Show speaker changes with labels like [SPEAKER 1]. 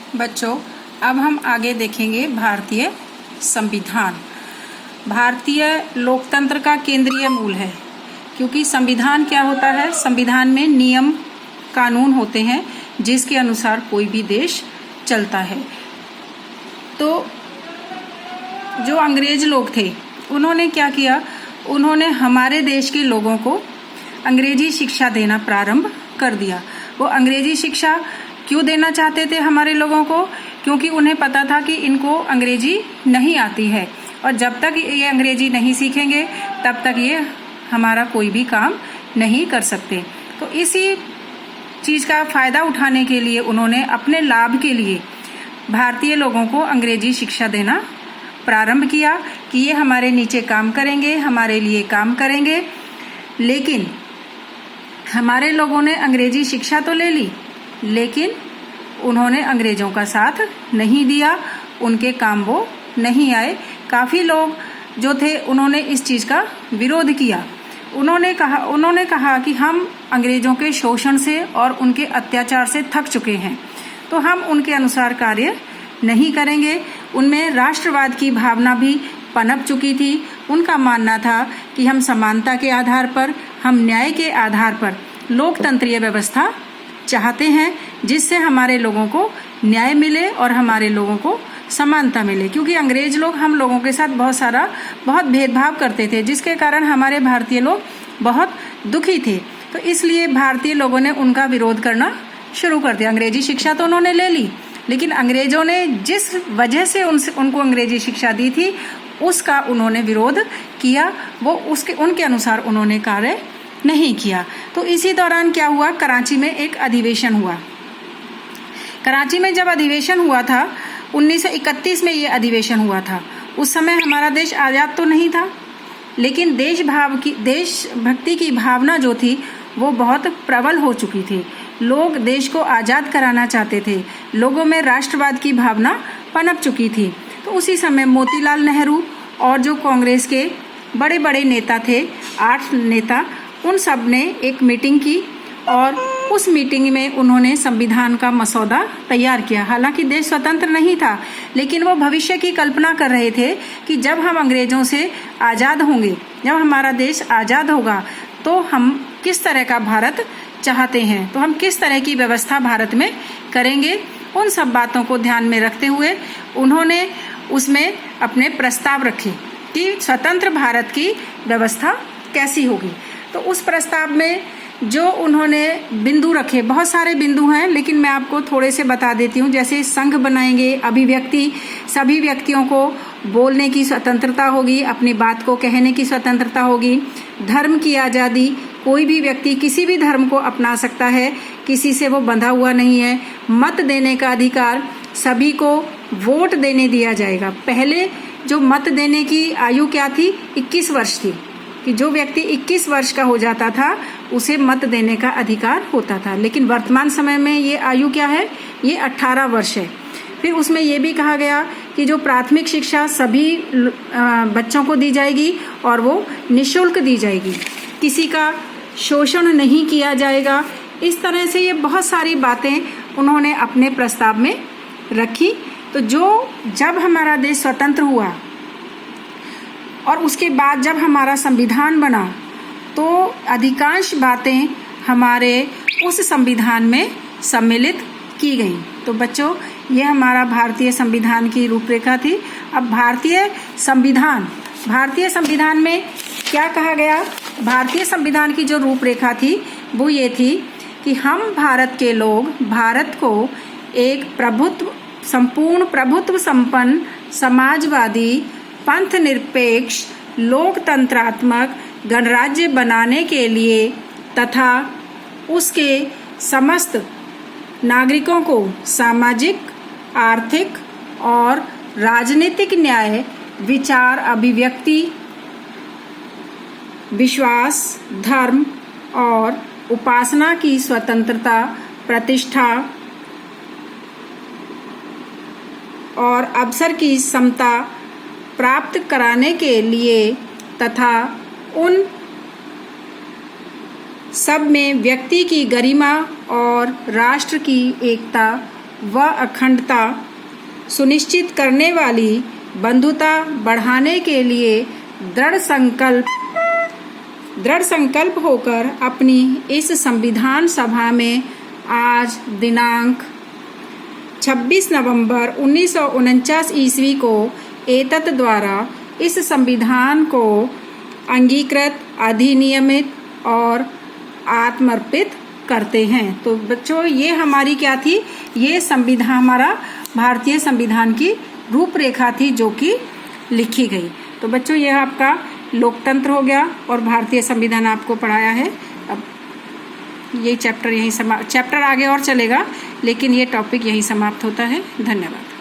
[SPEAKER 1] बच्चों, अब हम आगे देखेंगे भारतीय संविधान। भारतीय लोकतंत्र का केंद्रीय मूल है, क्योंकि संविधान क्या होता है? संविधान में नियम कानून होते हैं जिसके अनुसार कोई भी देश चलता है। तो जो अंग्रेज लोग थे उन्होंने क्या किया? उन्होंने हमारे देश के लोगों को अंग्रेजी शिक्षा देना प्रारंभ कर दिया। वो अंग्रेजी शिक्षा क्यों देना चाहते थे हमारे लोगों को? क्योंकि उन्हें पता था कि इनको अंग्रेजी नहीं आती है और जब तक ये अंग्रेजी नहीं सीखेंगे तब तक ये हमारा कोई भी काम नहीं कर सकते। तो इसी चीज़ का फ़ायदा उठाने के लिए उन्होंने अपने लाभ के लिए भारतीय लोगों को अंग्रेजी शिक्षा देना प्रारंभ किया कि ये हमारे नीचे काम करेंगे, हमारे लिए काम करेंगे। लेकिन हमारे लोगों ने अंग्रेजी शिक्षा तो ले ली, लेकिन उन्होंने अंग्रेजों का साथ नहीं दिया, उनके काम वो नहीं आए। काफ़ी लोग जो थे उन्होंने इस चीज़ का विरोध किया। उन्होंने कहा कि हम अंग्रेजों के शोषण से और उनके अत्याचार से थक चुके हैं, तो हम उनके अनुसार कार्य नहीं करेंगे। उनमें राष्ट्रवाद की भावना भी पनप चुकी थी। उनका मानना था कि हम समानता के आधार पर, हम न्याय के आधार पर लोकतंत्रीय व्यवस्था चाहते हैं जिससे हमारे लोगों को न्याय मिले और हमारे लोगों को समानता मिले। क्योंकि अंग्रेज लोग हम लोगों के साथ बहुत भेदभाव करते थे, जिसके कारण हमारे भारतीय लोग बहुत दुखी थे। तो इसलिए भारतीय लोगों ने उनका विरोध करना शुरू कर दिया। अंग्रेजी शिक्षा तो उन्होंने ले ली, लेकिन अंग्रेजों ने जिस वजह से उनको अंग्रेजी शिक्षा दी थी उसका उन्होंने विरोध किया। वो उनके अनुसार उन्होंने कार्य नहीं किया। तो इसी दौरान क्या हुआ? कराची में एक अधिवेशन हुआ। कराची में जब अधिवेशन हुआ था 1931 में ये अधिवेशन हुआ था। उस समय हमारा देश आज़ाद तो नहीं था, लेकिन देशभक्ति की भावना जो थी वो बहुत प्रबल हो चुकी थी। लोग देश को आज़ाद कराना चाहते थे, लोगों में राष्ट्रवाद की भावना पनप चुकी थी। तो उसी समय मोतीलाल नेहरू और जो कांग्रेस के बड़े बड़े नेता थे, 8 नेता, उन सब ने एक मीटिंग की और उस मीटिंग में उन्होंने संविधान का मसौदा तैयार किया। हालांकि देश स्वतंत्र नहीं था, लेकिन वो भविष्य की कल्पना कर रहे थे कि जब हम अंग्रेजों से आज़ाद होंगे, जब हमारा देश आज़ाद होगा, तो हम किस तरह का भारत चाहते हैं, तो हम किस तरह की व्यवस्था भारत में करेंगे। उन सब बातों को ध्यान में रखते हुए उन्होंने उसमें अपने प्रस्ताव रखे कि स्वतंत्र भारत की व्यवस्था कैसी होगी। तो उस प्रस्ताव में जो उन्होंने बिंदु रखे, बहुत सारे बिंदु हैं, लेकिन मैं आपको थोड़े से बता देती हूँ। जैसे संघ बनाएंगे, अभिव्यक्ति, सभी व्यक्तियों को बोलने की स्वतंत्रता होगी, अपनी बात को कहने की स्वतंत्रता होगी, धर्म की आज़ादी, कोई भी व्यक्ति किसी भी धर्म को अपना सकता है, किसी से वो बंधा हुआ नहीं है, मत देने का अधिकार, सभी को वोट देने दिया जाएगा। पहले जो मत देने की आयु क्या थी? 21 वर्ष थी, कि जो व्यक्ति 21 वर्ष का हो जाता था उसे मत देने का अधिकार होता था। लेकिन वर्तमान समय में ये आयु क्या है? ये 18 वर्ष है। फिर उसमें ये भी कहा गया कि जो प्राथमिक शिक्षा सभी बच्चों को दी जाएगी और वो निःशुल्क दी जाएगी, किसी का शोषण नहीं किया जाएगा। इस तरह से ये बहुत सारी बातें उन्होंने अपने प्रस्ताव में रखी। तो जब हमारा देश स्वतंत्र हुआ और उसके बाद जब हमारा संविधान बना, तो अधिकांश बातें हमारे उस संविधान में सम्मिलित की गई। तो बच्चों, ये हमारा भारतीय संविधान की रूपरेखा थी। अब भारतीय संविधान में क्या कहा गया? भारतीय संविधान की जो रूपरेखा थी वो ये थी कि हम भारत के लोग भारत को एक संपूर्ण प्रभुत्व संपन्न, समाजवादी, पंथ निरपेक्ष, लोकतंत्रात्मक गणराज्य बनाने के लिए तथा उसके समस्त नागरिकों को सामाजिक, आर्थिक और राजनीतिक न्याय, विचार, अभिव्यक्ति, विश्वास, धर्म और उपासना की स्वतंत्रता, प्रतिष्ठा और अवसर की समता प्राप्त कराने के लिए तथा उन सब में व्यक्ति की गरिमा और राष्ट्र की एकता व अखंडता सुनिश्चित करने वाली बंधुता बढ़ाने के लिए दृढ़ संकल्प होकर अपनी इस संविधान सभा में आज दिनांक 26 नवंबर 1949 ईस्वी को एतत् द्वारा इस संविधान को अंगीकृत, अधिनियमित और आत्मर्पित करते हैं। तो बच्चों, ये हमारी क्या थी? ये संविधान, हमारा भारतीय संविधान की रूपरेखा थी जो कि लिखी गई। तो बच्चों, ये आपका लोकतंत्र हो गया और भारतीय संविधान आपको पढ़ाया है। अब ये चैप्टर आगे और चलेगा, लेकिन ये टॉपिक यहीं समाप्त होता है। धन्यवाद।